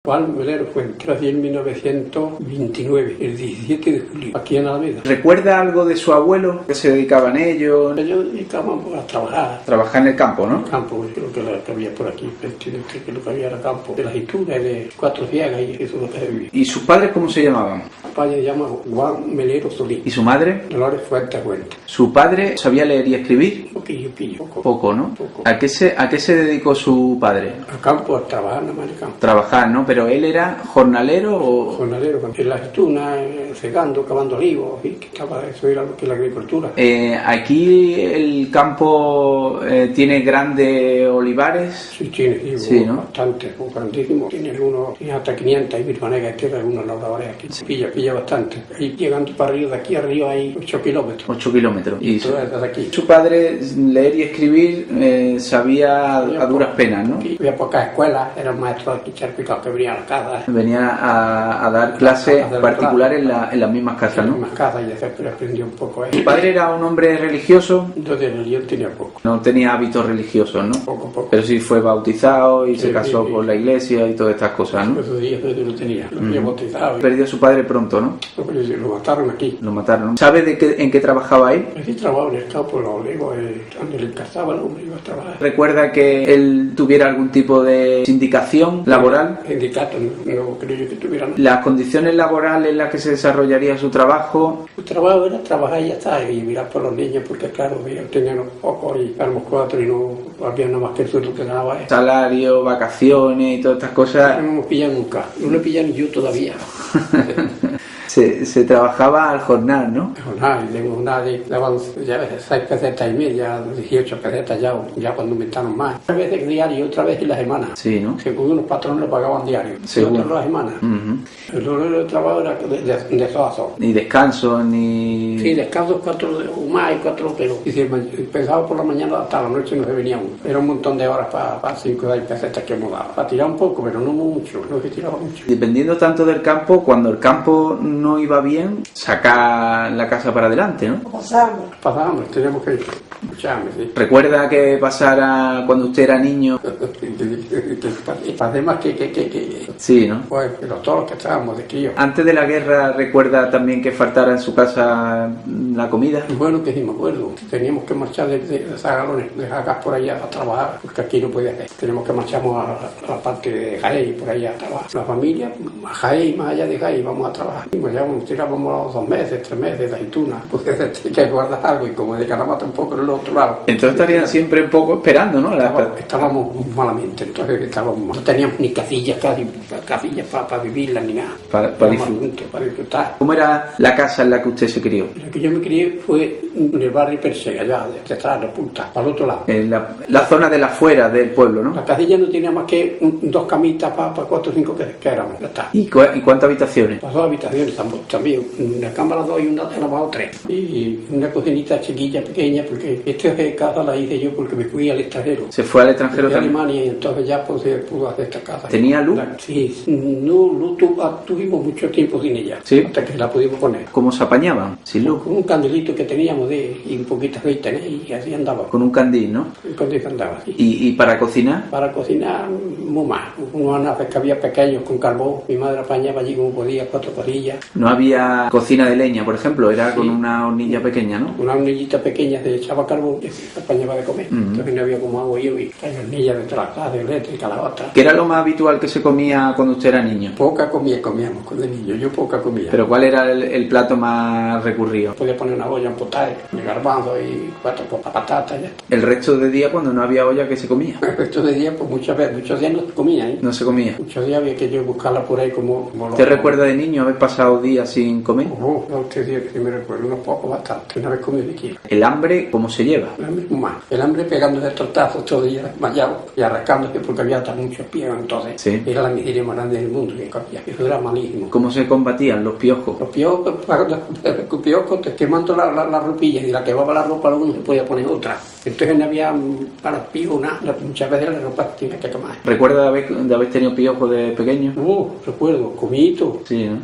Juan Melero Fuente, nací en 1929, el 17 de julio, aquí en Alameda. ¿Recuerda algo de su abuelo? ¿Qué se dedicaban ellos? Ellos dedicaban a trabajar. Trabajar en el campo, ¿no? Campo, creo que lo que había por aquí, que lo que había era campo, de las aceitunas, de 4 ciegas y eso es lo que se vivía. ¿Y sus padres cómo se llamaban? Mi padre se llama Juan Melero Solís. ¿Y su madre? Dolores Fuente Fuente. ¿Su padre sabía leer y escribir? Poco, ¿no? Poco. ¿A qué se dedicó su padre? Al campo, a trabajar nada más en el campo. Trabajar, ¿no? Pero él era jornalero o... Jornalero, en la aceituna, cegando, cavando olivos, y que estaba, eso era lo que es la agricultura. Aquí el campo tiene grandes olivares. Sí, tiene, sí, ¿no? Bastante, grandísimo. Tiene algunos, tiene hasta 500 y virmanegas, tiene algunos labradores aquí. Pilla bastante. Y llegando para arriba, de aquí arriba hay 8 kilómetros. 8 kilómetros. Y todo desde aquí. Su padre, leer y escribir, sabía a duras penas, ¿no? Había pocas escuelas, era un maestro de Quicharpicao que venía a la casa. Venía a dar clases particulares en las mismas casas, ¿no? En las mismas casas, y siempre aprendí un poco. ¿Su padre era un hombre religioso? Yo de religión tenía poco. No tenía hábitos religiosos, ¿no? Poco. Pero sí fue bautizado y se casó con la iglesia y todas estas cosas, ¿no? Esos días yo no tenía, lo había bautizado. Perdió a su padre pronto, ¿no? Lo mataron aquí. Lo mataron. ¿Sabe en qué trabajaba ahí? Aquí trabajaba en el campo, los olivos, donde le encazaba el hombre iba a trabajar. ¿Recuerda que él tuviera algún tipo de sindicación laboral? Sindicato, no creo yo que tuviera. ¿Las condiciones laborales en las que se desarrollaría su trabajo? Su trabajo era trabajar y ya está, y mirar por los niños, porque claro, teníamos pocos y éramos 4 y no había nada más que el sueldo que ganaba. Salario, vacaciones y todas estas cosas. No me pillan nunca, no le pillan yo todavía. Se trabajaba al jornal, ¿no? Daban ya 6 pesetas y media, 18 pesetas ya cuando aumentaron más. Otra vez el diario, otra vez en la semana. Sí, ¿no? Según unos patrones lo pagaban diario, y otros la semana. El horario de trabajo era de eso a eso. Ni descanso, ni... Sí, descanso 4 o más y 4, pero si empezaba por la mañana hasta la noche no se venía uno. Era un montón de horas para 5 o 6 pesetas que hemos dado. Para tirar un poco, pero no mucho, no que tiraba mucho. Dependiendo tanto del campo, cuando el campo no iba bien, sacar la casa para adelante, ¿no? Pasábamos, teníamos que lucharme, sí. ¿Recuerda que pasara cuando usted era niño? Pasé más que... Sí, ¿no? Pues, pero todos los que estábamos de crío. Antes de la guerra, ¿recuerda también que faltara en su casa la comida? Bueno, que sí me acuerdo. Teníamos que marchar de Zagalones, de Jacas por allá a trabajar, porque aquí no podía hacer. Tenemos que marcharnos a la parte de Jaén, por allá a trabajar. La familia, a Jaén, más allá de Jaén, vamos a trabajar. Y pues ya tirábamos 2 meses, 3 meses de aceituna, porque hay que guardar algo, y como de Caramata un poco en el otro lado. Entonces estarían siempre un poco esperando, ¿no? Estábamos malamente, entonces no teníamos ni casillas, casillas para vivirlas ni nada. Para disfrutar. ¿Cómo era la casa en la que usted se crió? La que yo me crié fue en el barrio Persega, allá detrás de la punta, para el otro lado. En la zona de la afuera del pueblo, ¿no? La casilla no tenía más que 2 camitas para 4 o 5 que éramos. Ya está. ¿Y cuántas habitaciones? Las 2 habitaciones también, una cámara 2 y una lavado 3. Y una cocinita chiquilla, pequeña, porque esta casa la hice yo porque me fui al extranjero. ¿Se fue al extranjero también? A Alemania, y entonces ya pues, se pudo hacer esta casa. ¿Tenía luz? Sí, no tuvimos mucho tiempo sin ella, ¿sí? Hasta que la pudimos poner. ¿Cómo se apañaban? ¿Sin luz? Con un candelito que teníamos y un poquito de aceite, y así andaba. Con un candil, ¿no? Un candil andaba, sí. ¿Y para cocinar? Para cocinar, muy más. Unos anafes que había pequeños con carbón. Mi madre apañaba allí como podía, 4 parillas. ¿No había cocina de leña, por ejemplo? Era sí. Con una hornilla pequeña, ¿no? Una hornillita pequeña se echaba carbón y se apañaba de comer. Entonces no había como hago yo, y hay hornillas de tracas, de eléctrica, la otra. ¿Qué era lo más habitual que se comía cuando usted era niño? Poca comíamos cuando era niño, yo poca comía. ¿Pero cuál era el plato más recurrido? Podía poner una olla en potaje, de garbanzo y 4 patatas ya. ¿El resto de día cuando no había olla qué se comía? El resto de día, pues muchos días no se comía, ¿eh? No se comía. Muchos días había que yo buscarla por ahí como ¿Te recuerda de niño haber pasado días sin comer? No, usted días que sí me recuerdo, unos pocos, bastante. Una vez comí liquid. ¿El hambre cómo se lleva? El hambre más. El hambre pegándose tortazos todo el día, desmayado y arrascándose porque había hasta muchos piojos, entonces. Sí. Era la miseria más grande del mundo que había. Eso era malísimo. ¿Cómo se combatían los piojos? Los piojos, quemando la ropilla, y la que va la ropa luego no se podía poner otra. Entonces no había para los piojos nada. Muchas veces la ropa tenía que quemar. ¿Recuerda de haber tenido piojos de pequeño? Recuerdo, comito. Sí, ¿no?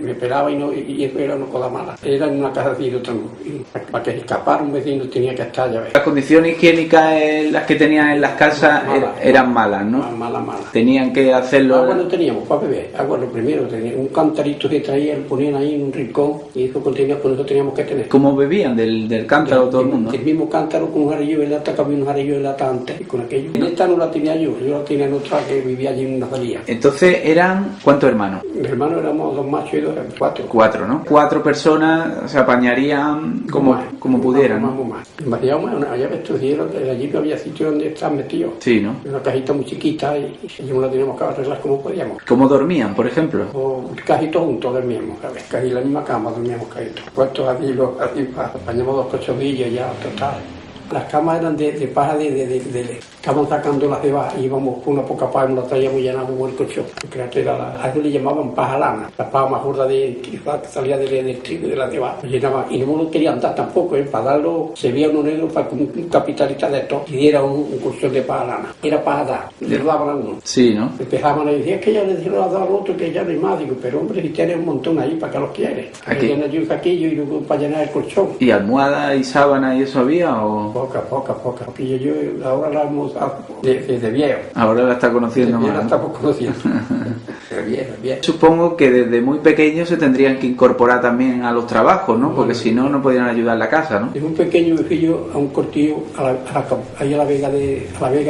Me pelaba y eso era una cosa mala. Era en una casa así, otra no. Y para que se escaparan un vecino tenía que estar, ya ves. Las condiciones higiénicas las que tenían en las casas eran malas, ¿no? Malas. Tenían que hacerlo... Agua no teníamos para beber, agua lo primero, tenía un cantarito que traían, ponían ahí en un rincón y eso contenía, con eso teníamos que tener. ¿Cómo bebían? ¿Del cántaro todo el mundo? El mismo cántaro con un jarrillo de lata, que había un jarrillo de lata antes, y con aquello. En esta no la tenía yo la tenía en otra que vivía allí en una salida. Entonces eran, ¿cuántos hermanos? Mis hermanos éramos 2 machos y 2 4. 4, ¿no? 4 personas se apañarían como pudieran, ¿no? Más. Ya ves, tú dijeron que allí no había sitio donde estar metidos. Sí, ¿no? Una cajita muy chiquita y no la teníamos que arreglar como podíamos. ¿Cómo dormían, por ejemplo? O cajitos juntos dormíamos, ¿sabes? Casi en la misma cama dormíamos cajitos. Puestos aquí, apañamos 2 colchonillos ya, total. Las camas eran de paja estaban sacando las debajo y íbamos con una poca paja y nos la traíamos llenando como el colchón. A eso le llamaban paja lana, la paja más gorda que salía del trigo de la debajo. Y no lo querían dar tampoco, para darlo se veía uno negro para que un capitalista de estos y diera un colchón de paja lana. Era paja dar, le daban a uno. Sí, ¿no? Empezaban a decir, es que ya le dijeron a dar al otro que ya no hay más. Digo, pero hombre, si tienes un montón ahí, ¿para qué los quieres? Aquí. Llenan allí un saquillo y luego para llenar el colchón. ¿Y almohada y sábana y eso había o...? Poca. Porque yo ahora la hemos de viejo. Ahora la está conociendo más. La estamos conociendo. Bien. Supongo que desde muy pequeños se tendrían que incorporar también a los trabajos, ¿no? Porque si no, no podían ayudar en la casa, ¿no? En un pequeño me fui yo a un cortillo ahí a la Vega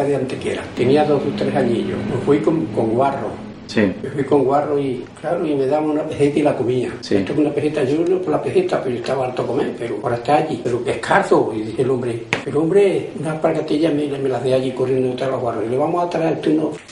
de Antequera. Tenía 2 o 3 añillos. Me fui con guarro. Sí. Me fui con guarro y claro, y me daban una peseta y la comía. Sí. Esto es una peseta, yo no por la peseta, pero yo estaba harto a comer, pero ahora está allí. Pero que escaso, y dije el hombre, unas pargatillas me las de allí corriendo detrás de los guarros. Y le vamos a traer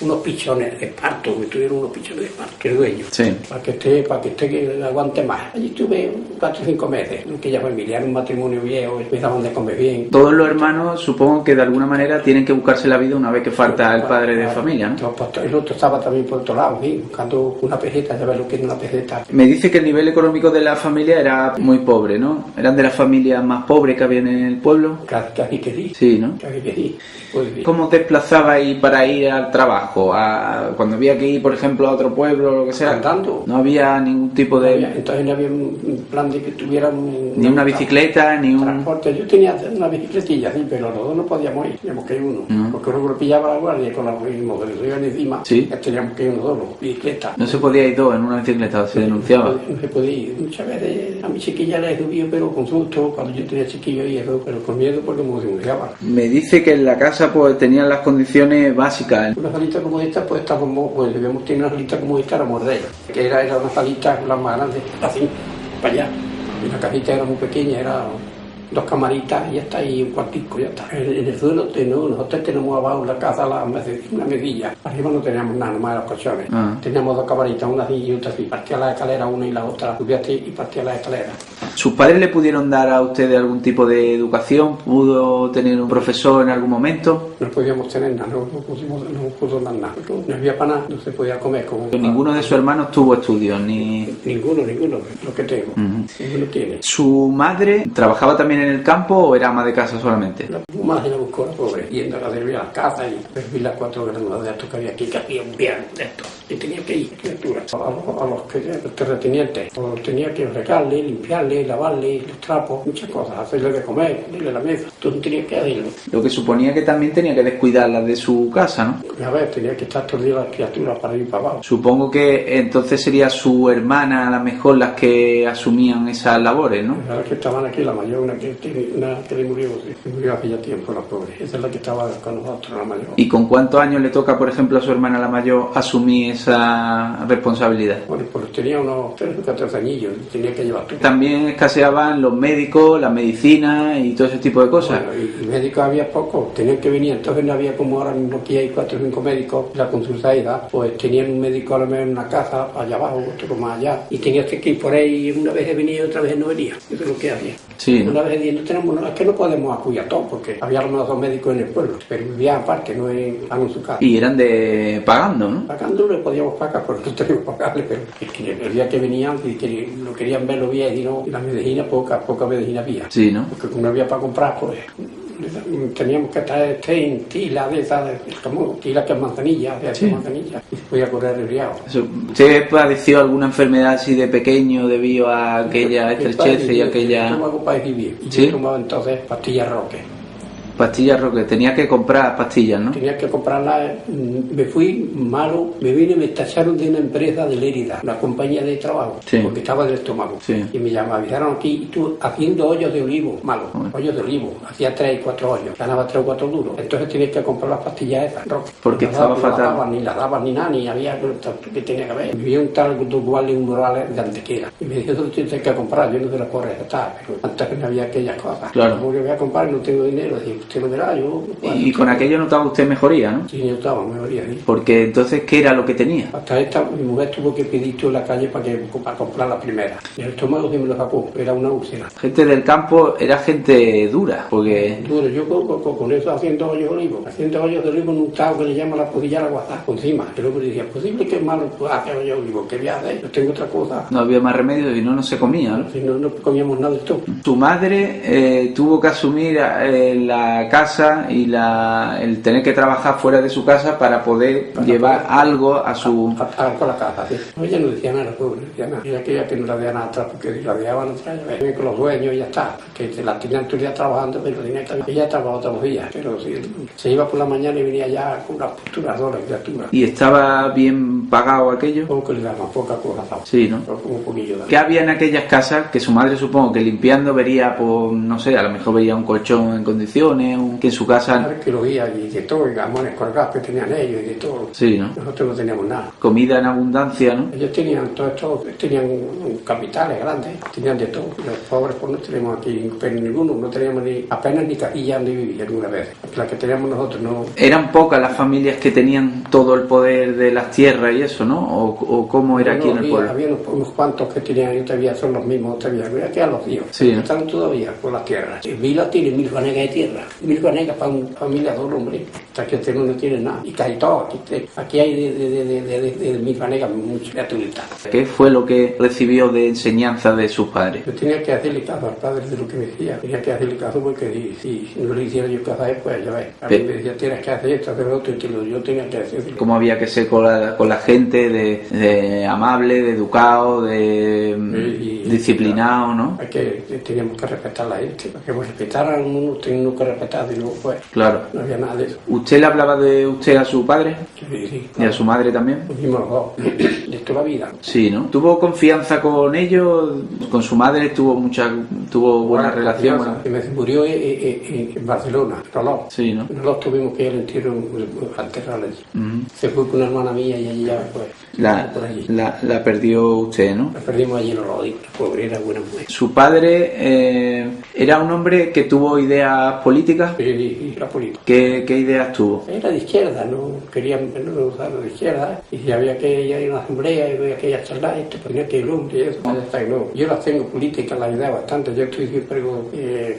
unos pichones de esparto, me tuvieron unos pichones de esparto, que el dueño. Sí. Para que esté que aguante más. Allí estuve 4 o 5 meses, aquella familia, era un matrimonio viejo, me daban de comer bien. Todos los hermanos supongo que de alguna manera tienen que buscarse la vida una vez que falta el padre de familia, ¿no? El otro estaba también por otro lado, buscando una peseta, ya ves lo que es una peseta. Me dice que el nivel económico de la familia era muy pobre, ¿no? ¿Eran de las familias más pobres que había en el pueblo? Casi que sí. Sí, ¿no? Casi que sí. Pues, ¿Cómo te desplazabais para ir al trabajo? Cuando había que ir, por ejemplo, a otro pueblo o lo que sea. Andando. No había ningún tipo de... Entonces no había un plan de que tuvieran... Ni una bicicleta, ni un... transporte. Yo tenía una bicicletilla, sí, pero los dos no podíamos ir. Teníamos que ir uno. Porque uno lo pillaba la guardia con los mismos que le iban encima. Sí. Teníamos que ir uno solo, bicicleta. No se podía ir 2 en una bicicleta, se denunciaba. No se podía ir. Muchas veces a mi chiquilla le he subido, pero con susto, cuando yo tenía chiquillo y eso, pero con miedo porque me denunciaban. Me dice que en la casa pues tenían las condiciones básicas. Una salita como esta, pues estábamos, pues debíamos tener una salita como esta, era morder, que era una salita la más grande, así, para allá. Y la casita era muy pequeña, era 2 camaritas y ya está, y un cuartico, ya está. En el suelo nosotros tenemos abajo en la casa una mesilla. Arriba no teníamos nada, nomás los colchones. Teníamos 2 camaritas, una así y otra así. Partía la escalera una y la otra, subía así y partía la escalera. ¿Sus padres le pudieron dar a ustedes algún tipo de educación? ¿Pudo tener un profesor en algún momento? No podíamos tener nada, no pudo dar nada. No había para nada, no se podía comer. Ninguno de sus hermanos tuvo estudios, ni... Ninguno, lo que tengo. Ninguno tiene. ¿Su madre trabajaba también en el campo o era ama de casa solamente? La madre la buscó, la pobre, yendo a servir a las casas y servir las 4 granos de estos que había aquí, que hacía un bien de estos. Y tenía que ir, criatura, a los terratenientes. Tenía que regarle, limpiarle, lavarle los trapos, muchas cosas, hacerle de comer, ponerle la mesa. Todo tenía que hacerlo. Lo que suponía que también tenía que descuidarlas de su casa, ¿no? A ver, tenía que estar todo el día las criaturas para ir para abajo. Supongo que entonces sería su hermana a lo mejor las que asumían esas labores, ¿no? Las que estaban aquí, la mayor, una que le murió hace ya tiempo, la pobre. Esa es la que estaba con nosotros, la mayor. ¿Y con cuántos años le toca, por ejemplo, a su hermana la mayor asumir esa responsabilidad? Bueno, pues tenía unos 13 o 14 añillos, tenía que llevar todo. También escaseaban los médicos, la medicina y todo ese tipo de cosas. Bueno, y médicos había pocos, tenían que venir, entonces no había como ahora mismo aquí hay 4 o 5 médicos, la consulta pues tenían un médico a lo mejor en una casa, allá abajo, otro más allá, y tenías que ir por ahí, una vez venía y otra vez no venía, eso es lo que había. Sí, ¿no? Una vez diciendo, es que no podemos acudir a todos, porque había a lo mejor 2 médicos en el pueblo, pero vivían aparte, no en su casa. Y eran de pagando, ¿no? Pagando le podíamos pagar, pero no teníamos que pagarle, pero es que el día que venían, que lo querían verlo bien, y no, y la medicina, poca medicina había. Sí, ¿no? Porque como no había para comprar, pues teníamos que traer tila de esa, como tila que es manzanilla, Sí. manzanilla, y podía correr el riado. ¿Usted padeció alguna enfermedad así de pequeño debido a aquella estrechez y aquella Estómago para vivir. Y ¿Sí? yo tomaba entonces pastillas Roque. pastillas Roque? Tenía que comprar pastillas, ¿no? Tenía que comprarlas, me fui malo, me vine y me tacharon de una empresa de Lérida, una compañía de trabajo, Sí. porque estaba del estómago. Sí. Y me avisaron aquí, y tú haciendo hoyos de olivo, malo, Bueno. hoyos de olivo, hacía 3 y 4 hoyos, ganaba 3 o 4 duros. Entonces tenías que comprar las pastillas esas, Roque. Porque No estaba las daban, fatal. Ni las daban ni nada, ni había que tenía que ver. Vivía un tal Duval y un Morales de Antequera. Y me dijo, tú tienes que comprar, yo no te las puedo recetar, pero antes que no había aquellas cosas. Claro. Como yo voy a comprar y no tengo dinero, dije, usted lo verá, yo... Y con aquello notaba usted mejoría, ¿no? Sí, yo estaba, me moría, ¿sí? Porque entonces, ¿qué era lo que tenía? Hasta esta, mi mujer tuvo que pedir tú en la calle para comprar la primera. Y el estómago sí me lo sacó, era una úlcera. Gente del campo era gente dura, porque... Duro, yo con eso haciendo hoyos de olivo en un tajo que le llama la podilla la guazá, por encima. El hombre decía, posible que es malo hacer hoyos de olivo, ¿qué voy a hacer? Yo tengo otra cosa. No había más remedio y no se comía, ¿no? Si no, no comíamos nada de esto. Su madre tuvo que asumir la casa y el tener que trabajar fuera de su casa para poder llevar algo a su... Con la casa, sí. No, ella no decía nada, pobre, no decía nada. Ella quería que no la dejaran atrás, porque si la dejaban atrás, ya ves, con los dueños y ya está. Que se la tenían todo el día trabajando, pero tenía que... Ella trabajaba todos los días, pero sí, se iba por la mañana y venía ya con una postura sola, criatura. ¿Y estaba bien pagado aquello? Como que le daban poca cosa, ¿sabes? Sí, ¿no? Pero como un poquillo. ¿Qué había en aquellas casas que su madre supongo que limpiando vería, pues, no sé, a lo mejor vería un colchón en condiciones, que en su casa... Claro que lo veía y de todo, y gamones colgados que tenían ellos y de todo. Sí, ¿no? Nosotros no teníamos nada. Comida en abundancia, ¿no? Ellos tenían todo esto, tenían capitales grandes, tenían de todo. Los pobres pues no tenemos aquí, pero ninguno, no teníamos ni apenas ni casilla donde vivir alguna vez. La que teníamos nosotros no. Eran pocas las familias que tenían todo el poder de las tierras y eso, ¿no? ¿O cómo era aquí en el pueblo? Había unos cuantos que tenían, y todavía son los mismos, todavía quedan los tíos. Sí, ¿no? Están todavía con las tierras. Vila tiene 1000 fanegas de tierra, 1000 fanegas para una familia de dos hombres. Hasta que no tiene nada. Y casi todo, aquí hay de 1000 fanegas muchas criaturitas. ¿Qué fue lo que recibió de enseñanza de sus padres? Yo tenía que hacerle caso al padre de lo que me decía. Tenía que hacerle caso porque si no le hiciera yo caso a él, pues ya ves. A mí me decía, tienes que hacer esto, hacer lo otro, y yo tenía que hacerlo. ¿Cómo había que ser con la gente de amable, de educado, de disciplinado, ¿no? Teníamos que respetar a la gente. Para que nos respetaran uno, teníamos que respetar, y luego pues Claro. no había nada de eso. ¿Usted le hablaba de usted a su padre? Sí, ¿Y a su madre también? Los mismos los dos, de toda la vida. Sí, ¿no? ¿Tuvo confianza con ellos? ¿Con su madre tuvo buena relación? Bueno, me murió en Barcelona, en Rolón. Sí, ¿no? Nosotros tuvimos que ir al entierro a enterrarles. Se fue con una hermana mía y allí ya pues, por allí. La perdió usted, ¿no? La perdimos allí en los Rodillos, pobre, era buena mujer. Su padre era un hombre que tuvo ideas políticas. Y la política. ¿Qué ideas tuvo? Era de izquierda, no querían no usar de izquierda, y si había que ir a una asamblea y había que ir a charlar, esto tenía que ir hombre y eso. No. Yo las tengo políticas, las ideas bastante, yo estoy siempre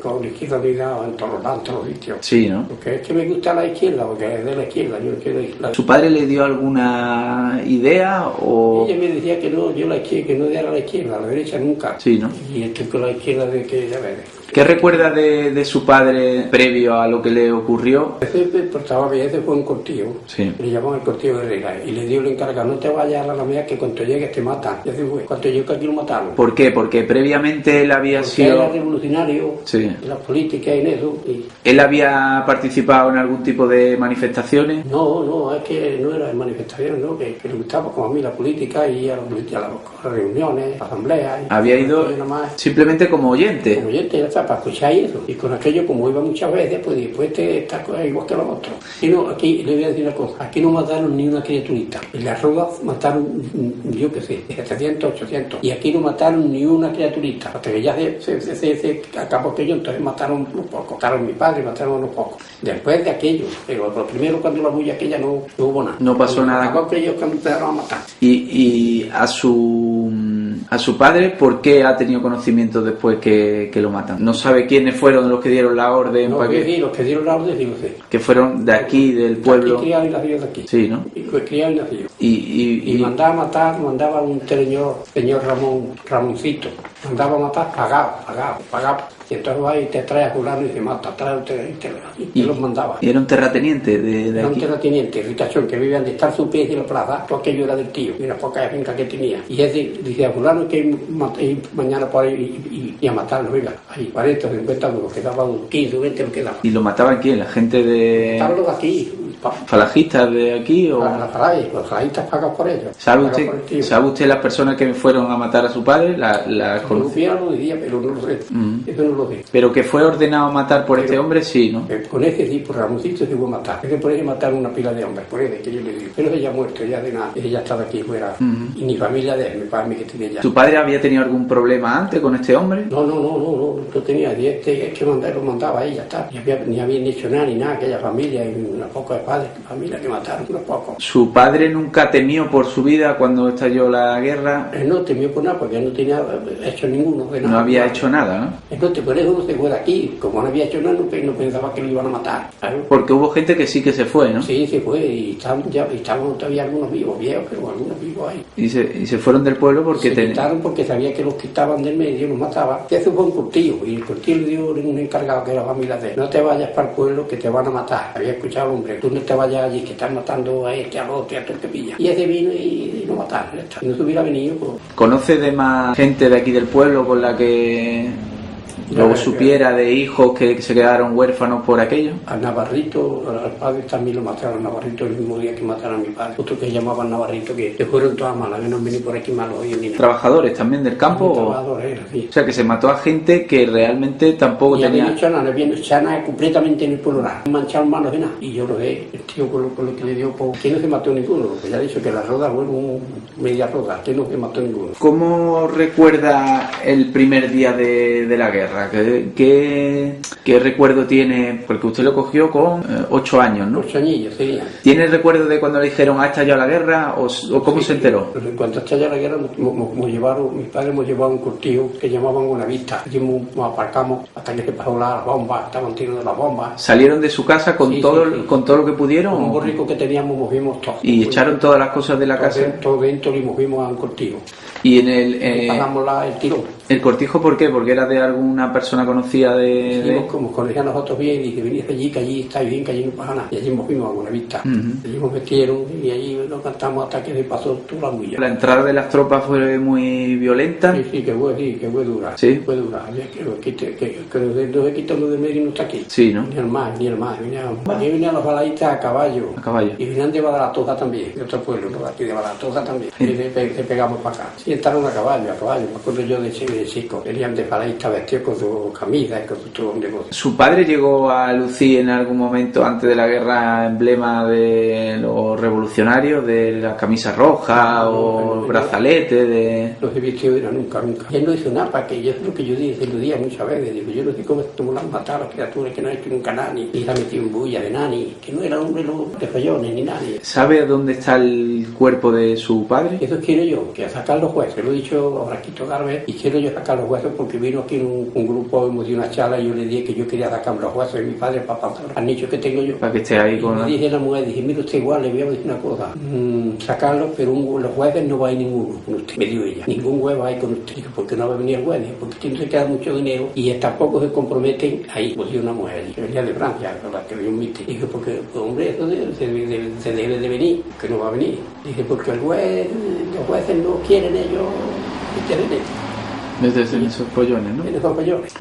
con la izquierda unida en todos los sitios. Sí, ¿no? Porque es que me gusta la izquierda, porque es de la izquierda, yo no quiero ir. ¿Su padre le dio alguna idea o...? Ella me decía que no, yo la izquierda, que no diera a la izquierda, a la derecha nunca. Sí, ¿no? Y estoy con la izquierda de que ya ves. ¿Qué recuerda de su padre previo a lo que le ocurrió? Ese portaba bien, ese fue un cortillo. Sí. Le llamaban el cortillo de Rega y le dio el encargado, no te vayas a la Alameda que cuando llegues te matan. Y así fue. Cuando llegó aquí lo mataron. ¿Por qué? Porque previamente él había Porque sido... era revolucionario Sí. en la política y en eso. Y... ¿Él había participado en algún tipo de manifestaciones? No, es que no era de manifestaciones, ¿no? Que le gustaba como a mí la política y a las reuniones, asambleas. Había ido simplemente como oyente. Como oyente, ya está, para escuchar eso. Y con aquello, como iba muchas veces, pues después está igual que los otros. Y no, aquí le voy a decir una cosa, aquí no mataron ni una criaturita. En las Rodas mataron, yo qué sé, 700, 800. Y aquí no mataron ni una criaturita. Hasta que ya se acabó aquello, entonces mataron unos pocos. Mataron a mi padre, mataron a unos pocos. Después de aquello, pero lo primero cuando la bulla aquella no hubo nada. No pasó nada. Acabó aquello cuando empezaron a matar. Y a su padre, ¿por qué ha tenido conocimiento después que lo matan? ¿No sabe quiénes fueron los que dieron la orden? No, para sí, los que dieron la orden, sí, no sé. Que fueron de aquí, del pueblo. Aquí criado y nacido de aquí. Sí, ¿no? Y fue criado y nacido. Y mandaba a matar, mandaba un señor Ramoncito, mandaba a matar pagado, Y entonces va y te trae a fulano y te mata, y los mandaba. ¿Y era un terrateniente de Era un aquí? terrateniente, ricachón, que vivía de estar su pie de la plaza, todo aquello era del tío, y una poca finca que tenía. Y ese dice a fulano que ir mañana por ahí y a matarlo, venga, ahí 40, 50 duros, quedaba 15, 20 lo quedaba. ¿Y lo mataban quién? ¿La gente de Estaban los de aquí, falangistas de aquí? O... la Faray, los falangistas pagan por ellos. ¿Sabe pagan por el tío. usted las personas que fueron a matar a su padre? ¿La conocía? Conocía lo decía, pero no lo sé. Eso no lo sé. Pero que fue ordenado matar por este hombre, sí, ¿no? Con ese sí, por Ramoncito se fue a matar. Ese por ese mataron una pila de hombres, por ese que yo le digo. Pero ella ha muerto, ya de nada. Ella estaba aquí fuera. Y ni familia de él, mi padre que tenía ya. ¿Tu padre había tenido algún problema antes con este hombre? No, tenía 10, que lo mandaba ahí, ya está. Ni habían hecho nada, ni nada, aquella familia, y unos pocos de padres, familia que mataron, unos pocos. ¿Su padre nunca temió por su vida cuando estalló la guerra? Él no temió por nada, porque él no tenía hecho ninguno de nada. No había hecho nada, ¿no? Entonces, por eso no se fue de aquí. Como no había hecho nada, no pensaba que lo iban a matar, ¿sabes? Porque hubo gente que sí que se fue, ¿no? Sí, se fue, y estaban todavía algunos vivos, viejos, pero algunos vivos ahí. Y se fueron del pueblo porque... Se quitaron porque sabía que los quitaban del medio, los mataban. Y eso fue un curtillo, y el curtillo le dio un encargado que era la familia de él. No te vayas para el pueblo que te van a matar. Había escuchado al hombre, tú no te vayas allí que están matando a este, al otro, a todo el que pilla. Y ese vino y lo mataron. Si no se hubiera venido, pues... ¿Conoce de más gente de aquí del pueblo con la que luego supiera de hijos que se quedaron huérfanos por aquello? Al Navarrito, al padre también lo mataron, al Navarrito el mismo día que mataron a mi padre. Otro que llamaban Navarrito, que le fueron todas malas, que no han venido por aquí malos ellos ni nada. ¿Trabajadores también del campo? Trabajadores, sí. O sea, que se mató a gente que realmente tampoco Y tenía... habían hecho nada, no habían hecho nada completamente en el pueblo nada. No mancharon manos de nada. Y yo lo sé, el tío con lo que le dio, que no se mató ninguno, porque ya he dicho que las rodas fueron media roda, que no se mató ninguno. ¿Cómo recuerda el primer día de la guerra? ¿Qué recuerdo tiene? Porque usted lo cogió con 8 años, ¿no? 8 añillos serían. ¿Tiene recuerdo de cuando le dijeron ha estallado la guerra o cómo se enteró? En cuanto estalló la guerra, mis padres hemos llevado un cortijo que llamaban una vista. Allí nos aparcamos hasta que se pasó las bombas, estaban tirando las bombas. ¿Salieron de su casa con todo lo que pudieron? Con un borrico que teníamos movimos todo. ¿Y echaron todas las cosas de la casa? Todo dentro y movimos a un cortijo. ¿Y en el pagamos el tirón? ¿El cortijo por qué? ¿Porque era de alguna persona conocida de...? Como conocía a nosotros bien, y dice, venid allí, que allí estáis bien, que allí no pasa nada. Y allí nos fuimos a Buenavista. Allí nos metieron y allí nos cantamos hasta que se pasó toda la bulla. ¿La entrada de las tropas fue muy violenta? Sí, que fue dura. ¿Sí? Fue dura. Que nos he quitado de medio y no está aquí. Sí, ¿no? Ni el más. Aquí venían los baladistas a caballo. A caballo. Y venían de Badalatoza también, de otro pueblo, ¿no? Aquí de Badalatoza también. Y se pegamos para acá. Sí, entraron a caballo. Me acuerdo yo de chico. Venían de baladistas vestidos con su camisa y con su turón de cosas. ¿Su padre llegó a lucir en algún momento antes de la guerra emblema de los revolucionarios, de las camisas rojas o brazaletes? No se vistió nunca. Y él no hizo nada para que yo, es lo que yo dije, lo dije muchas veces. Digo, yo no sé cómo la han matado a las criaturas que no ha hecho nunca nani, ni la ha metido en bulla de nani, que no era hombre de follones ni nadie. ¿Sabe dónde está el cuerpo de su padre? Eso quiero yo, que a sacar los huesos. Lo he dicho a Braquito Garvez y quiero yo sacar los huesos porque vino aquí un grupo, hemos dio una charla y yo le dije que yo quería sacar los huesos de mi padre para al nicho que tengo yo. Para que esté ahí con... Y le dije a la mujer, dije, mire usted igual, le voy a decir una cosa, sacarlos, pero los huesos no va a ir ninguno con usted, me dio ella. Ningún huevo hay con usted. Dije, ¿por qué no va a venir el huevo? Dije, porque aquí no se queda mucho dinero y tampoco se comprometen ahí. Pues yo una mujer, que venía de Francia, con la que yo invité. Dije, porque, pues, hombre, eso se debe de venir, que no va a venir. Dije, porque los jueces no quieren ellos, Desde esos pollones, ¿no? En esos pollones.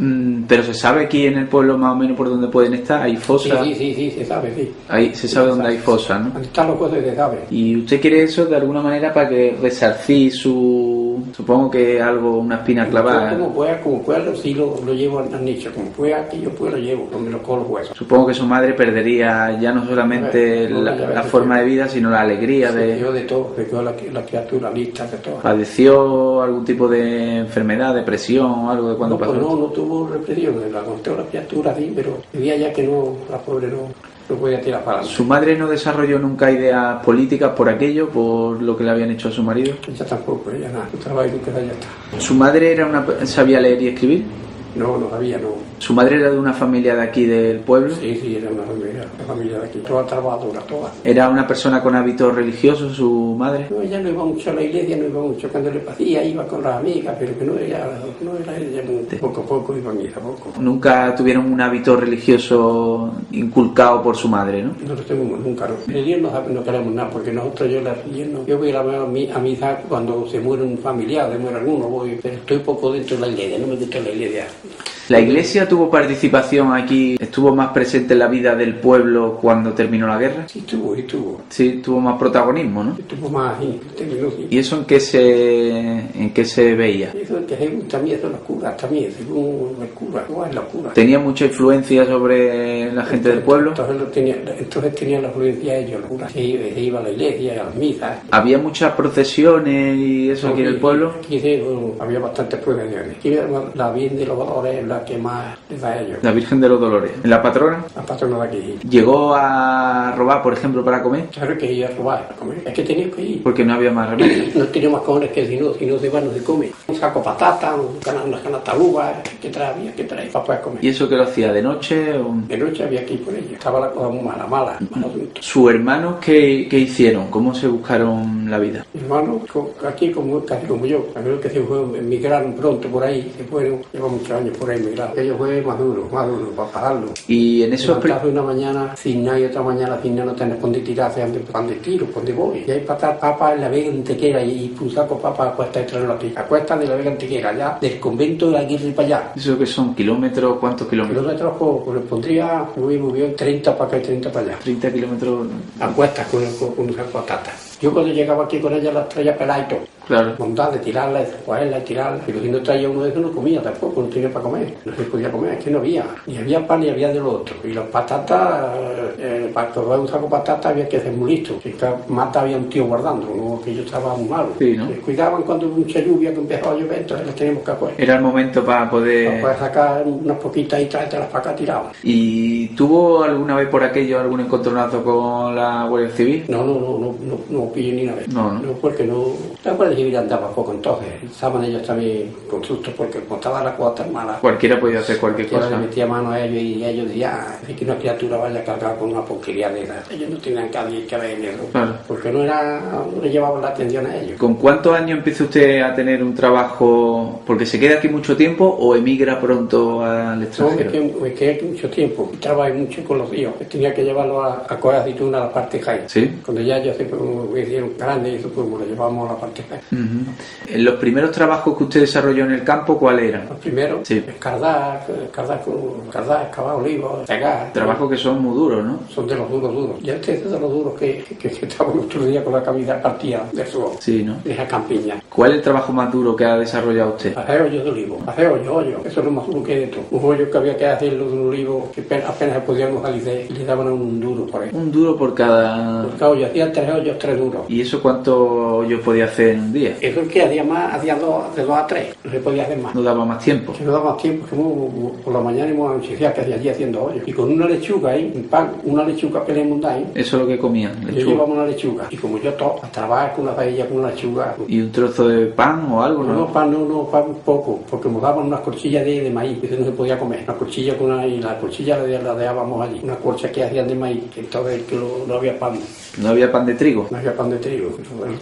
Pero se sabe aquí en el pueblo más o menos por dónde pueden estar, hay fosas. Sí, se sabe, sí. Ahí se sabe dónde hay fosas, ¿no? Donde están los huesos se sabe. Y usted quiere eso de alguna manera para que resarcir supongo que algo, una espina clavada. Yo como pueda, sí lo llevo al nicho, como pueda, que yo pueda lo llevo, donde lo cojo los huesos. Supongo que su madre perdería ya no solamente la forma de vida, sino la alegría de... Yo de todo, de toda la criatura lista, de todo. ¿Padeció algún tipo de enfermedad, depresión o algo de cuando pasó? Pues no tuvo represión, la conté la criatura, sí, pero veía ya que no, la pobre no podía tirar para adelante. ¿Su madre no desarrolló nunca ideas políticas por aquello, por lo que le habían hecho a su marido? Ella tampoco, ella nada, su trabajo y nunca ya está. ¿Su madre sabía leer y escribir? No, no sabía, no. ¿Su madre era de una familia de aquí del pueblo? Sí, era una familia de aquí, toda trabajadora, toda. ¿Era una persona con hábitos religiosos, su madre? No, ella no iba mucho a la iglesia, no iba mucho. Cuando le pasía, iba con las amigas, pero que no era ella muy, poco a poco iba a misa, poco. Nunca tuvieron un hábito religioso inculcado por su madre, ¿no? No lo tuvimos nunca, no. De Dios no queremos nada, porque nosotros yo voy a misa cuando se muere un familiar, se muere alguno, voy, pero estoy poco dentro de la iglesia, no me meto en la iglesia. ¿La iglesia tuvo participación aquí, estuvo más presente en la vida del pueblo cuando terminó la guerra? Sí, estuvo. Sí, tuvo más protagonismo, ¿no? Estuvo más, sí, sí. ¿Y eso en qué se veía? Eso es que también son los curas, también, según el cura, no es la cura. ¿Tenía mucha influencia sobre la gente del pueblo? Entonces tenía la influencia ellos, los curas. Se iba a la iglesia, a las misas. ¿Había muchas procesiones y eso aquí en el pueblo? Aquí sí, había bastantes procesiones. Aquí la Virgen de los Dolores es la que más les da a ellos. La Virgen de los Dolores. ¿En la patrona? La patrona de aquí. ¿Llegó a robar, por ejemplo, para comer? Claro que iba a robar para comer. Es que tenía que ir. Porque no había más remedio. No tenía más cojones que si no se va, no se come. Un saco de patata, una canasta de uvas, que trae para poder comer. ¿Y eso que lo hacía de noche? De noche había que ir por ella. Estaba la cosa muy mala. ¿Sus hermanos qué hicieron? ¿Cómo se buscaron la vida? Mi hermano, aquí casi como yo. Creo que se emigraron pronto por ahí. Se fueron, lleva muchos años por ahí emigrados. Ellos fue más duro, para pagarlo. Y en esos una mañana sin nada y otra mañana sin nada, no tener por dónde tirarse, pan de tiro, por dónde voy. Y hay patar papa en la Vega Antequera y un saco papa a cuesta de traerlo aquí. A cuesta de la Vega Antequera, allá, del convento de la Aguirre para allá. ¿Eso que son kilómetros? ¿Cuántos kilómetros? Kilómetros, pues le pondría muy bien 30 para acá y 30 para allá. 30 kilómetros. A cuestas con un saco de patata. Yo cuando llegaba aquí con ella las traía peladas y todo. Claro. Montar, de tirarla, de cogerla, de tirarla. Pero si no traía uno de esos no comía tampoco, no tenía para comer. No se podía comer, es que no había. Ni había pan ni había de lo otro. Y las patatas, para coger un saco de patatas había que ser muy listo. Si mata había un tío guardando, ¿no? Que yo estaba muy malo. Sí, ¿no? Se cuidaban cuando hubo mucha lluvia, que empezaba a llover, entonces las teníamos que coger. Era el momento para poder... Para poder sacar unas poquitas y traértelas para acá tiradas. ¿Y tuvo alguna vez por aquello algún encontronazo con la Guardia Civil? No pillé ni una vez. No. No, porque no... La Guardia Civil andaba poco entonces. Estaban ellos también con susto porque como estaba la cosa tan mala. Cualquiera podía hacer cualquier cosa. Le metía mano a ellos y ellos decían, es que una criatura vaya cargada con una porquería de esa. Ellos no tenían que ver en eso. Claro. Porque no le llevaban la atención a ellos. ¿Con cuántos años empieza usted a tener un trabajo? ¿Porque se queda aquí mucho tiempo o emigra pronto al extranjero? No, me quedé aquí mucho tiempo. Trabajé mucho con los hijos. Tenía que llevarlo a coger aceituna a la parte high. ¿Sí? Cuando ya ellos se hicieron grandes y eso, pues lo llevamos a la parte high. ¿Los primeros trabajos que usted desarrolló en el campo, cuáles eran? Los primeros, sí. Escardar, excavar olivos, pegar. Trabajos que son muy duros, ¿no? Son de los duros. Y este es de los duros que estaban el otro día con la camisa partida de su sí, ¿no? De esa campiña. ¿Cuál es el trabajo más duro que ha desarrollado usted? Hacer hoyos de olivo, hacer hoyos. Eso es lo más duro que hay de todo. Un hoyo que había que hacerlo de un olivo que apenas se podían localizar y le daban un duro por ahí. Un duro por cada... Por cada hoyo. Hacían 3 hoyos, 3 duros. ¿Y eso cuánto hoyos podía hacer en un día? Eso es que hacía de 2 a 3. No se podía hacer más. ¿No daba más tiempo? Que no daba más tiempo. Que por la mañana íbamos a anochecer que hacía allí haciendo hoyos. Y con una lechuga ahí, un pan, una lechuga que le mondáis. Eso es lo que comían, lechuga. Yo llevaba una lechuga. Y como yo trabajar con una paella con una lechuga. ¿Y un trozo de pan o algo? No, pan poco. Porque nos daban unas corchillas de maíz. Eso no se podía comer. Una corchilla con y la corchilla la dejábamos allí. Una corcha que hacían de maíz. Que entonces no había pan. ¿No había pan de trigo? No había pan de trigo.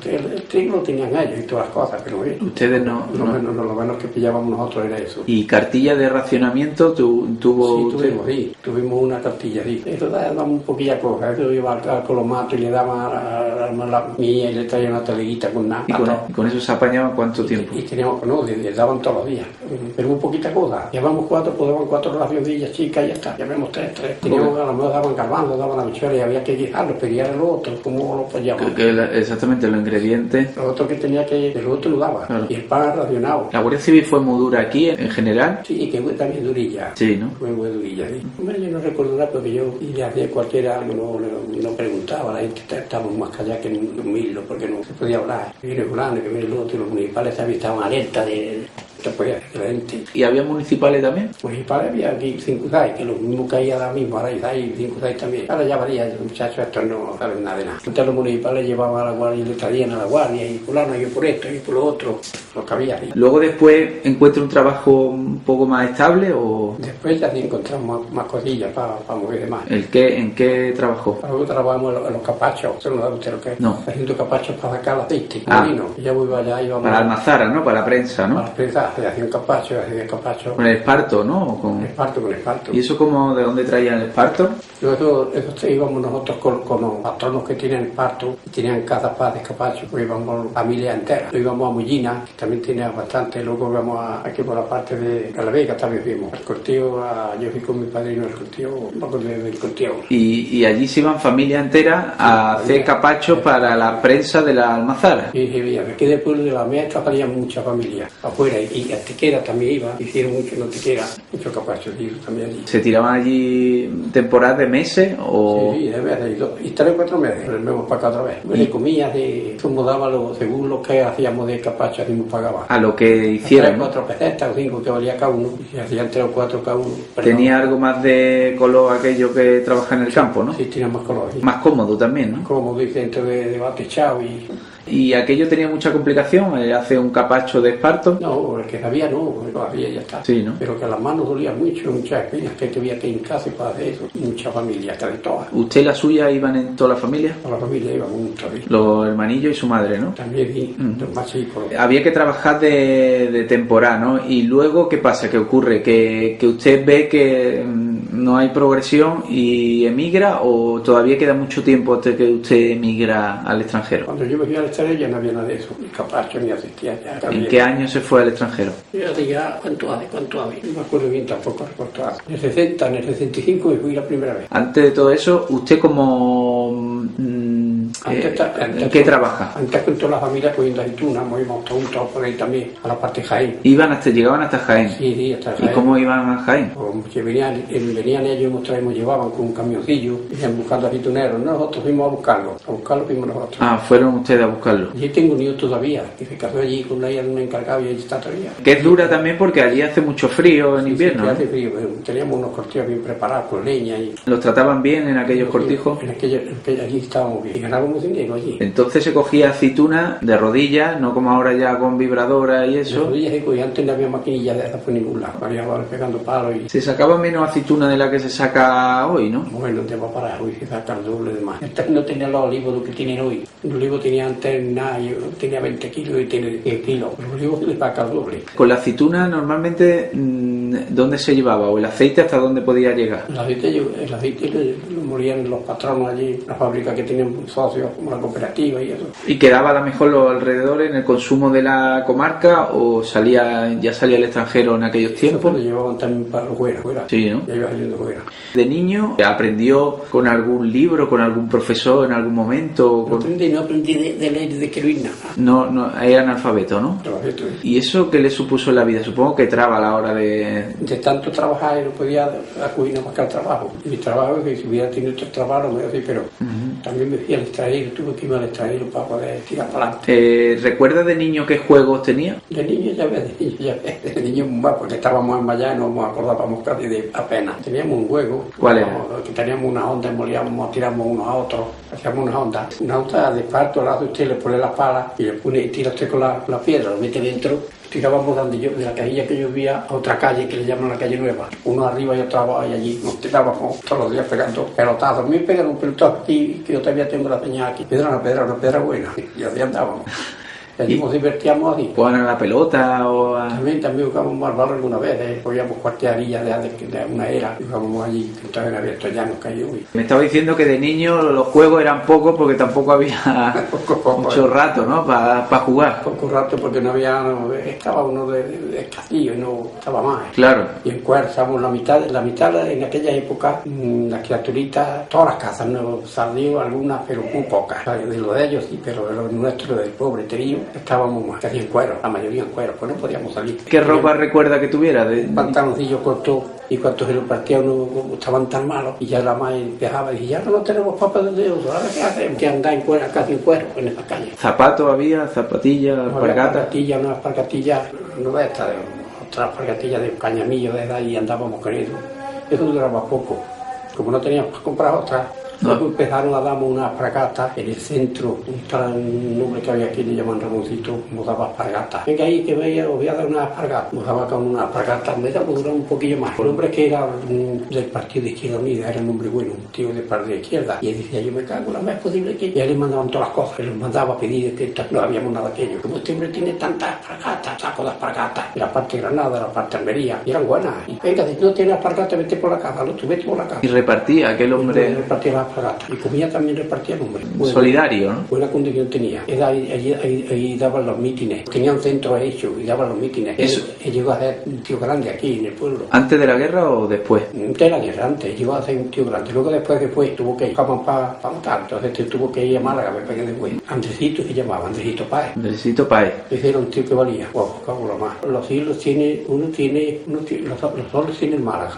El trigo lo tenían ellos y todas las cosas, pero ustedes no. Lo menos que pillábamos nosotros era eso. ¿Y cartilla de racionamiento tuvo usted? Tuvimos una cartilla, sí. Eso daba un poquilla cosa. Eso iba al colomato y le daban a la mía y le traían una teleguita con nada. ¿Y con eso se apañaban cuánto tiempo? Y teníamos, le daban todos los días. Pero muy poquita cosa. Llevamos 4, pues daban 4 racionillas chicas y ya está. Llevamos 3. Teníamos, a lo mejor daban garbanzos, daban habichuelas y había que guisarlos, pedían el otro, como lo apoyamos. Exactamente, los ingredientes. Lo otro que tenía que, el otro lo daba. Claro. Y el pan racionado. ¿La Guardia Civil fue muy dura aquí en general? Sí, que fue también durilla. Sí, ¿no? Fue muy durilla, sí. Hombre, yo no recuerdo nada porque yo le hacía cualquiera algo, no preguntaba. La gente estaba más callada que en 2000, porque no se podía hablar. Que viene fulano, que viene el otro, y los municipales estaban alerta de te podía excelente. ¿Y había municipales también? Municipales había aquí 5 6, que lo mismo que hay ahora mismo, ahora hay 5 6 también. Ahora ya varía, los muchachos estos no saben nada de nada. Antes los municipales llevaban a la guardia y le traían a la guardia, y fulano, y por esto, y por lo otro, lo que había ahí. ¿Luego después encuentra un trabajo un poco más estable o...? Después ya sí encontramos más cosillas para mover más. ¿En qué trabajó? Luego trabajamos en los capachos, ¿se no da usted lo que es? No. Haciendo capachos para sacar el aceite, molino. Y ya muy allá íbamos... Para Almazara, ¿no? Para la prensa, ¿no? Para la prensa, hacían capachos. Con el esparto, ¿no? Con esparto. ¿Y eso cómo, de dónde traían el esparto? Luego eso íbamos nosotros con los patronos que tienen esparto, y tenían casas para descapachos, pues íbamos familia entera. Íbamos a Mullina, que también tenía bastante, luego íbamos aquí por la parte de La Vega, también fuimos. El cortijo, yo fui con mi padrino, el cortijo, un poco del cortijo. Y allí se iban familia entera a hacer capachos para la prensa de la Almazara. Sí, aquí del pueblo de la Meta salían muchas familias afuera, y a Tequera también iba, hicieron mucho en Tequera, muchos capachos también allí. ¿Se tiraban allí temporadas de meses o...? Sí, de meses, y 3 o 4 meses, volvemos para acá otra vez. De comillas, eso daba según lo que hacíamos de capachos, así nos pagaba. A lo que hicieran, 3 o 4 pesetas o 5 que valía cada uno, y hacían 3 o 4 cada uno. Tenía algo más de color aquello que trabaja en el campo, ¿no? Sí, tenía más color. Sí. Más cómodo también, ¿no? Como dice, dentro de batechado y... ¿Y aquello tenía mucha complicación? ¿Hace un capacho de esparto? No, el que sabía no, lo hacía y ya está. Sí, ¿no? Pero que las manos dolían mucho, muchas espinas que tenía que hincarse para hacer eso. Mucha familia, casi todas. ¿Usted y la suya iban en toda la familia? Toda la familia iba mucho. ¿Sí? Los hermanillos y su madre, ¿no? También, sí, los más chicos. Había que trabajar de temporada, ¿no? Y luego, ¿qué pasa? ¿Qué ocurre? ¿Que usted ve que no hay progresión y emigra, o todavía queda mucho tiempo hasta que usted emigra al extranjero? Cuando yo me fui al extranjero ya no había nada de eso, ni capacho ni asistía. ¿En qué año se fue al extranjero? Yo diría, ¿cuánto hace? No me acuerdo bien tampoco cuánto hace. En el 60, en el 65 me fui la primera vez. Antes de todo eso, ¿usted como ¿en qué trabaja? Antes con toda la familia cogiendo aceitunas, nos íbamos todos por ahí también, a la parte de Jaén. ¿Llegaban hasta Jaén? Sí, hasta Jaén. ¿Y cómo iban a Jaén? Pues que venían ellos y nos llevaban con un camioncillo, iban buscando aceituneros. Nosotros fuimos a buscarlo fuimos nosotros. Ah, fueron ustedes a buscarlo. Yo tengo un niño todavía, que se casó allí con un encargado y allí está todavía. Que es dura también porque allí hace mucho frío en invierno. Sí, hace frío, pero teníamos unos cortijos bien preparados con leña. ¿Los trataban bien en aquellos cortijos? Allí estábamos bien, y ganábamos dinero allí. Entonces se cogía aceituna de rodillas, no como ahora ya con vibradora y eso. De rodillas y antes no había maquinillas de esas por ningún lado, variaban pegando palos y... Se sacaba menos aceituna de la que se saca hoy, ¿no? Bueno, te va para hoy, se saca el doble de más. No tenía los olivos lo que tienen hoy. Los olivos tenían antes nada, yo tenía 20 kilos y tiene 10 kilos. Los olivos le saca el doble. Con la aceituna normalmente, ¿dónde se llevaba? ¿O el aceite hasta dónde podía llegar? El aceite lo morían los patronos allí, la fábrica que tenían socios como la cooperativa y eso. ¿Y quedaba a lo mejor los alrededores en el consumo de la comarca o ya salía al extranjero en aquellos tiempos? Eso lo llevaban también para fuera. Sí, ¿no? Ya iba saliendo fuera. ¿De niño aprendió con algún libro, con algún profesor en algún momento? No aprendí de leer y de escribir nada. No, era analfabeto, ¿no? Analfabeto. ¿Y eso qué le supuso en la vida? Supongo que traba a la hora de... De tanto trabajar y no podía acudir nada más que al trabajo. Y mi trabajo, que si hubiera tenido otro trabajo, me decía, pero también me fui al extranjero, tuve que ir al extranjero para poder tirar para adelante. ¿Recuerda de niño qué juegos tenía? De niño ya ves, de niño más, porque estábamos en Mallá y no nos acordábamos casi de apenas. Teníamos un juego. ¿Cuál era? Que teníamos una onda, molíamos, tiramos unos a otros, hacíamos una onda. Una onda de parto, la hace usted, le pone las palas y le pone, tira usted con la piedra, lo mete dentro. Tirábamos de la cajilla que yo vivía a otra calle que le llaman la calle Nueva. Uno arriba y otro abajo, y allí nos tirábamos todos los días pegando pelotazos. Me pegan un pelotazo aquí, que yo todavía tengo la señal aquí. Una piedra buena. Y así andábamos. Y allí nos divertíamos así. ¿Jugaban a la pelota o a...? También jugábamos al barro alguna vez, cogíamos cuartearillas de una era, y jugábamos allí, que estaban abiertos, ya nos cayó. Me estaba diciendo que de niño los juegos eran pocos porque tampoco había mucho rato, ¿no? Para jugar. Poco rato porque no había, estaba uno de escasillo y no estaba más. Claro. Y en Cuer estábamos la mitad en aquella época, las criaturitas, todas las casas, no salió algunas, pero muy pocas. De lo de ellos sí, pero de los nuestros, del pobre trío, estábamos más, casi en cuero, la mayoría en cuero, pues no podíamos salir. ¿Qué ropa recuerda que tuviera? Un pantaloncillo corto, y cuando se lo partía uno estaban tan malos, y ya la madre empezaba y decía, ya no tenemos papas de Dios, ahora qué hacemos, que andar en cuero, casi en cuero, en esta calle. ¿Zapatos había? ¿Zapatillas? ¿Alpargatas? Unas alpargatillas no va a estar otras alpargatillas de cañamillo de edad y andábamos con eso. Eso duraba poco. Como no teníamos para comprar otras, luego empezaron a darme unas alpargatas en el centro, un nombre que había aquí, le llaman Ramoncito, nos daba alpargatas. Venga ahí que veía, os voy a dar unas alpargatas. Nos daba con unas alpargatas, me daba un poquillo más. El hombre que era del Partido de Izquierda Unida, era un hombre bueno, un tío del Partido de Izquierda. Y él decía, yo me cago, la más posible que... Y a él le mandaban todas las cosas, les mandaba a pedir que no habíamos nada aquello. Como este hombre tiene tantas alpargatas, saco de alpargatas, la parte de Granada, la parte de Almería, y eran buenas. Y venga, si no tienes alpargatas, vete por la casa, no, tú vete por la casa. Y repartía aquel hombre... Repartía las alpargatas. Y comía también, repartía el hombre. Bueno, solidario, ¿no? Buena condición tenía. Ahí daban los mítines. Tenía un centro hecho y daban los mítines. Él llegó a ser un tío grande aquí en el pueblo. ¿Antes de la guerra o después? Antes de la guerra, antes. Llegó a ser un tío grande. Luego después que fue, tuvo que ir para matar. Entonces tuvo que ir a Málaga, me pegué después. Andresito se llamaba, Andresito Páez. Andresito Páez. Ese era un tío que valía. Wow, cago la más. Los hilos tiene, los solos tienen Málaga.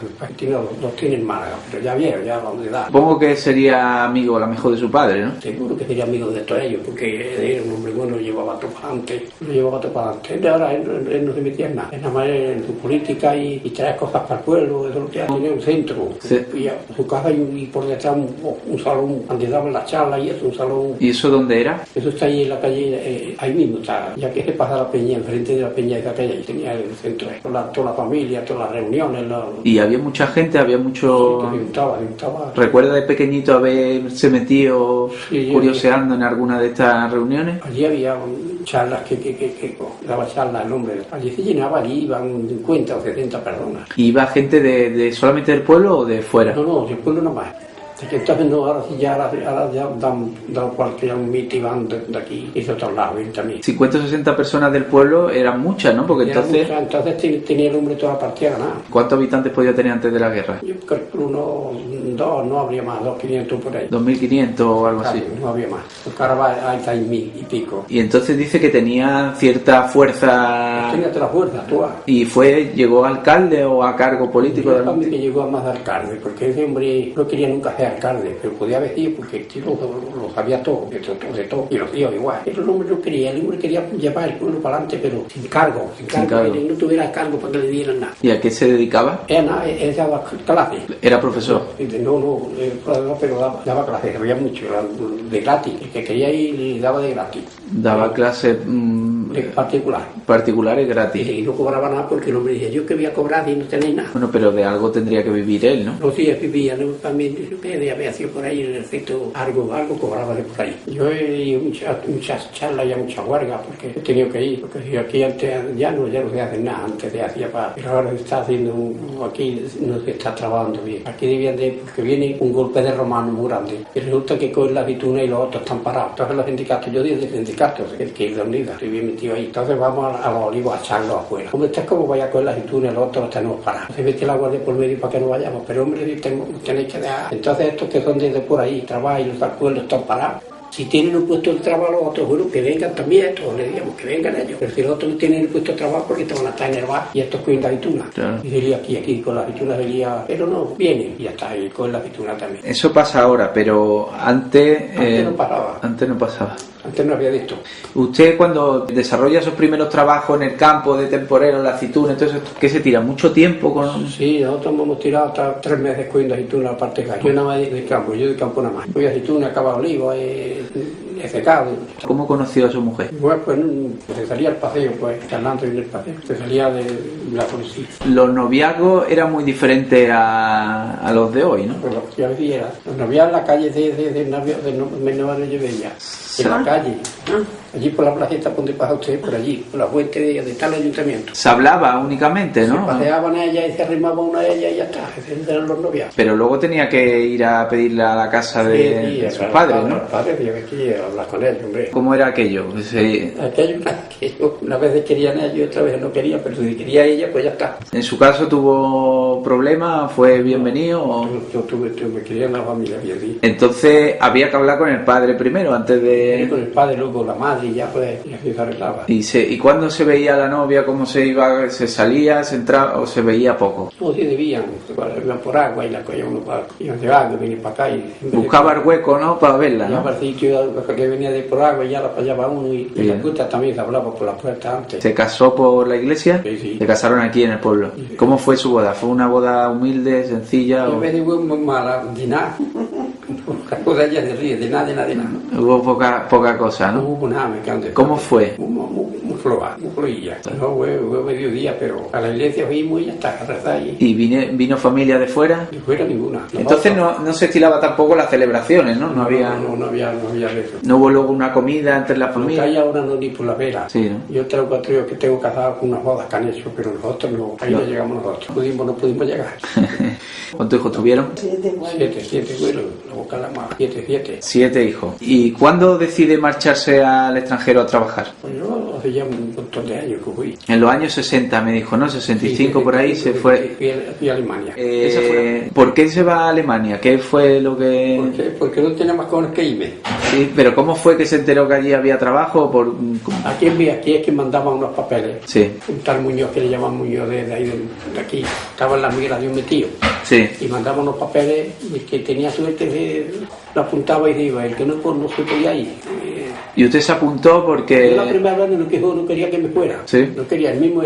Los tienen Málaga, pero ya vieron, ya la edad. Supongo que sería amigo a lo mejor de su padre, ¿no? Seguro que sería amigo de todos ellos, porque era un hombre bueno, lo llevaba todo para adelante. De ahora él no se metía en nada. Es nada más en su política y traer cosas para el pueblo. Eso lo que tenía un centro. Sí. Y a su casa y por detrás un salón donde daban las charlas y eso, un salón. ¿Y eso dónde era? Eso está ahí en la calle, ahí mismo está. Ya que se pasa la peña, enfrente de la peña de esa calle, y tenía el centro. Toda la familia, todas las reuniones. Y había mucha gente, había mucho... Sí, se juntaba. ¿Recuerda de pequeñito haberse metido curioseando en alguna de estas reuniones? Allí había charlas que daba charlas el hombre. Allí se llenaba, allí iban 50 o 70 personas. ¿Y iba gente de solamente del pueblo o de fuera? No, del pueblo nada más. Entonces no, ahora ya dan cualquier mito y van de aquí y de otros lados también. 50 o 60 personas del pueblo eran muchas, ¿no? Porque entonces tenía el hombre toda la partida ganada. ¿Cuántos habitantes podía tener antes de la guerra? Yo calculo dos, no habría más, 2.500 por ahí. 2.500 o algo así. Claro, No había más. Porque ahora hay 1.000 y pico. Y entonces dice que tenía cierta fuerza. Tenía toda la fuerza, toda. ¿Y llegó a alcalde o a cargo político? Yo también que llegó a más de alcalde, porque ese hombre no quería nunca ser alcalde, pero podía decir porque el tío lo sabía todo, de todo, y los tíos igual. Pero el hombre no quería, el hombre quería llevar el pueblo para adelante, pero sin cargo, que no tuviera cargo para que le dieran nada. ¿Y a qué se dedicaba? Él daba clases. ¿Era profesor? No, pero daba clases, había mucho, de gratis, el que quería ir le daba de gratis. Daba clases particulares gratis. Y no cobraba nada porque el hombre decía, yo que voy a cobrar y no tenéis nada. Bueno, pero de algo tendría que vivir él, ¿no? No, sí, vivía, ¿no? También había sido por ahí en el centro, algo cobraba de por ahí. Yo he ido muchas charlas y a muchas huelgas porque he tenido que ir, porque si aquí antes ya no se hace nada, antes se hacía pero ahora se está haciendo, aquí no se está trabajando bien. Aquí debían porque viene un golpe de romano muy grande y resulta que con la aceituna y los otros están parados. Entonces los sindicatos, yo digo de sindicatos, el que es la unidad, estoy bien metido ahí. Entonces vamos a los olivos a echarlos afuera. Hombre, esto es como vaya con la aceituna y los otros los tenemos parados. Se mete la guardia por medio para que no vayamos, pero hombre, tenéis que dejar. Entonces estos que son desde por ahí, trabajan y los acuerdos están parados. Si tienen un puesto de trabajo los otros, bueno, que vengan también estos, le digamos, que vengan ellos. Pero si los otros no tienen el puesto de trabajo, porque te van a estar en el bar y estos cogen la aceituna. Claro. Y sería aquí, con la aceituna sería, pero no, vienen y ya está, y con la aceituna también. Eso pasa ahora, pero antes no pasaba. Antes no pasaba. Antes no había visto. Usted cuando desarrolla esos primeros trabajos en el campo de temporero, en la aceituna, entonces, ¿qué se tira? ¿Mucho tiempo con...? Sí, nosotros hemos tirado hasta 3 meses cogiendo aceituna a la parte de acá. Yo nada más de campo, yo de campo nada más. Voy a aceituna, acaba olivo, he secado. ¿Cómo conoció a su mujer? Pues se salía al paseo, pues, charlando en el paseo. Se salía de la policía. Los noviazgos eran muy diferentes a los de hoy, ¿no? Pues lo que yo decía, los noviazgos en la calle de Menor de Bella. En la calle, allí por la placeta donde pasa usted, por allí, por la fuente de tal ayuntamiento. Se hablaba únicamente, ¿no? Se paseaban a ella y se arrimaban una de ellas y ya está, esos eran los noviazgos. Pero luego tenía que ir a pedirle a la casa de sus padres, ¿no? Los padres, yo que hablar con ellos, hombre. ¿Cómo era aquello? Aquello, una vez querían ellos y otra vez no querían, pero si quería ella, pues ya está. ¿En su caso tuvo problemas? ¿Fue bienvenido? ¿O? Yo me querían la familia bien. Entonces había que hablar con el padre primero, antes de... Con el padre, luego la madre y ya pues y así se arreglaba. ¿Y cuándo se veía la novia? ¿Cómo se iba? ¿Se salía, se entraba o se veía poco? No, sí debían, iban por agua y la cogían unos barcos, iban llegando, venían para acá y... Buscaba el hueco, ¿no? Para verla, Ya ¿no? para el sitio que venía de por agua y ya la fallaba uno y la Bien. puerta también se hablaba por la puerta antes. ¿Se casó por la iglesia? Sí, sí. Se casaron aquí en el pueblo. Sí. ¿Cómo fue su boda? ¿Fue una boda humilde, sencilla? En vez de muy mala, de nada. Las cosas ya se ríen, de nada. Hubo poca cosa, No ¿no? hubo nada, me canto. ¿Cómo fue? Muy floja, muy flojilla. No, fue mediodía, pero a la iglesia fuimos y ya está, a rezar y... ¿Y vino familia de fuera? Ni fuera ninguna. Entonces no se estilaba tampoco las celebraciones, ¿no? No había eso. no hubo luego una comida entre las Lo que hay familias. ahora no ni por la vela. Sí, ¿no? Yo tengo 4 hijos que tengo casados con unas bodas que han hecho, pero nosotros no, ahí no llegamos nosotros. No pudimos llegar. ¿Cuántos hijos tuvieron? 7, bueno, la boca la más, 7. 7 hijos. ¿Y cuándo decide marcharse al extranjero a trabajar? Pues yo hace ya un montón de años que fui. En los años 60 me dijo, ¿no? 65 Sí, por ahí se fue. Fui a Alemania. ¿Por qué se va a Alemania? ¿Qué fue lo que...? ¿Por qué? Porque no tenía más cosas que irme. Sí, pero ¿cómo fue que se enteró que allí había trabajo? Aquí es que mandaban unos papeles. Sí, Un tal Muñoz que le llaman Muñoz de ahí de aquí. Estaba en la migración metido. sí. Y mandaba unos papeles y el que tenía suerte lo apuntaba y se iba. El que no se podía ir. Y usted se apuntó Yo porque... la primera vez no quería que me fuera. Sí. No quería el mismo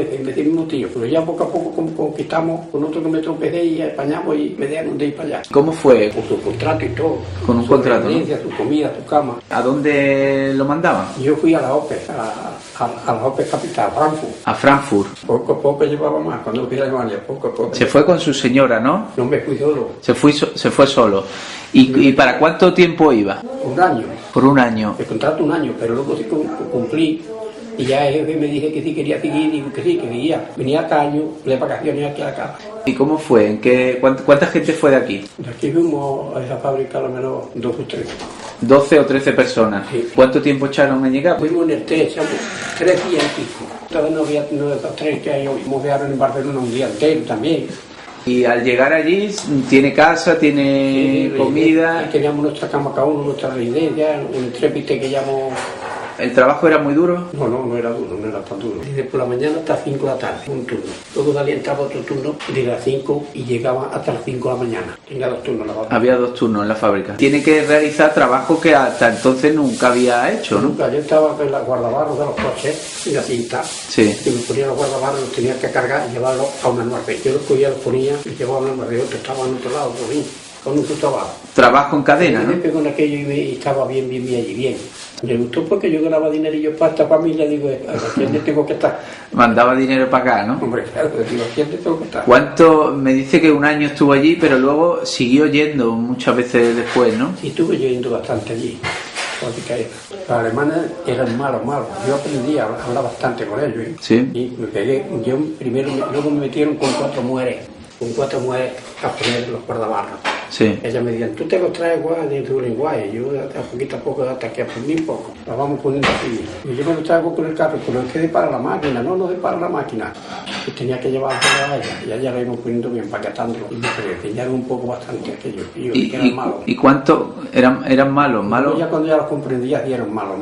tío. Pero ya poco a poco conquistamos con otro que me tropecé y apañamos y me dejaron de ir para allá. ¿Cómo fue? Con su contrato y todo. Con un Su contrato, ¿no? residencia, su comida, su cama. ¿A dónde lo mandaban? Yo fui a la OPE, a la OPE capital, Frankfurt. A Frankfurt. Poco a poco llevaba más. Cuando fui a Alemania, poco a poco. Se fue con su señora, ¿no? No me fui solo. Se fue solo. ¿Y para cuánto tiempo iba? Un año. Por un año. El contrato un año, pero luego sí cumplí. Y ya el jefe me dije que sí quería seguir, digo que sí, que seguía. Venía cada año de vacaciones aquí a la casa. ¿Y cómo fue? ¿Cuánta gente fue de aquí? De aquí fuimos a esa fábrica a lo menos 2 o 3. 12 o 13 personas. Sí. ¿Cuánto tiempo echaron en llegar? Fuimos en el tren, echamos 3 días y pico. Todavía no había uno de esos 3 que hay hoy. Nos quedaron en Barcelona un día entero también. Y al llegar allí, ¿tiene casa, tiene comida? Y teníamos nuestra cama cada uno, nuestra residencia, un trépite que llamamos... ¿El trabajo era muy duro? No era duro, no era tan duro. Desde por la mañana hasta las 5 de la tarde, un turno. Luego salía, entraba otro turno de las 5 y llegaba hasta las 5 de la mañana. Tenía 2 turnos la fábrica. Había 2 turnos en la fábrica. Tiene que realizar trabajo que hasta entonces nunca había hecho, ¿no? Nunca, yo estaba con la guardabarros de los coches y la cinta. Sí. Y me ponía los guardabarros, los tenía que cargar y llevarlos a una nueve. Yo los cogía, los ponía y llevaba a una nueve. Otro estaba en otro lado, por ahí, con un trabajo. Trabajo en cadena, Y ¿no? me pegó en aquello y estaba bien allí, bien. Me gustó porque yo ganaba dinerillo para esta familia, digo, ¿a quién le tengo que estar? Mandaba dinero para acá, ¿no? Hombre, claro, digo, ¿a quién le tengo que estar? ¿Cuánto? Me dice que un año estuvo allí, pero luego siguió yendo muchas veces después, ¿no? Y estuve yendo bastante allí. Los alemanes eran malos. Yo aprendí a hablar bastante con ellos. ¿Eh? Sí. Y me pegué. Luego me metieron con 4 mujeres. Con 4 mujeres a poner los guardabarros. Sí. Ellas me decían, tú te los traes igual de tu lenguaje. Yo a poco hasta que aprendí un poco. Las vamos poniendo así. Y yo me lo traigo con el carro, pero es que de para la máquina. No de para la máquina. Y tenía que llevar a ella. Y allá la íbamos poniendo bien, empaquetándolo. Y me enseñaron un poco bastante aquello. Y que eran malos. ¿Y cuánto? ¿Eran malos? Ya cuando ya los comprendí, ya eran malos.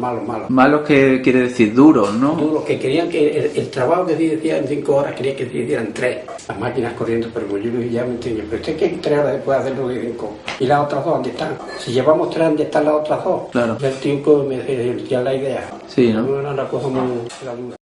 Malos que quiere decir duros, ¿no? Duros, que querían que el trabajo que se decía en 5 horas, querían que se hicieran 3. Las máquinas corriendo, pero yo ya me entendí. Pero usted que 3 horas después de hacerlo de 5. ¿Y las otras 2 dónde están? Si llevamos 3, ¿dónde están las otras 2? Claro. El tiempo me decía la idea. Sí, ¿no? No era una cosa muy dura.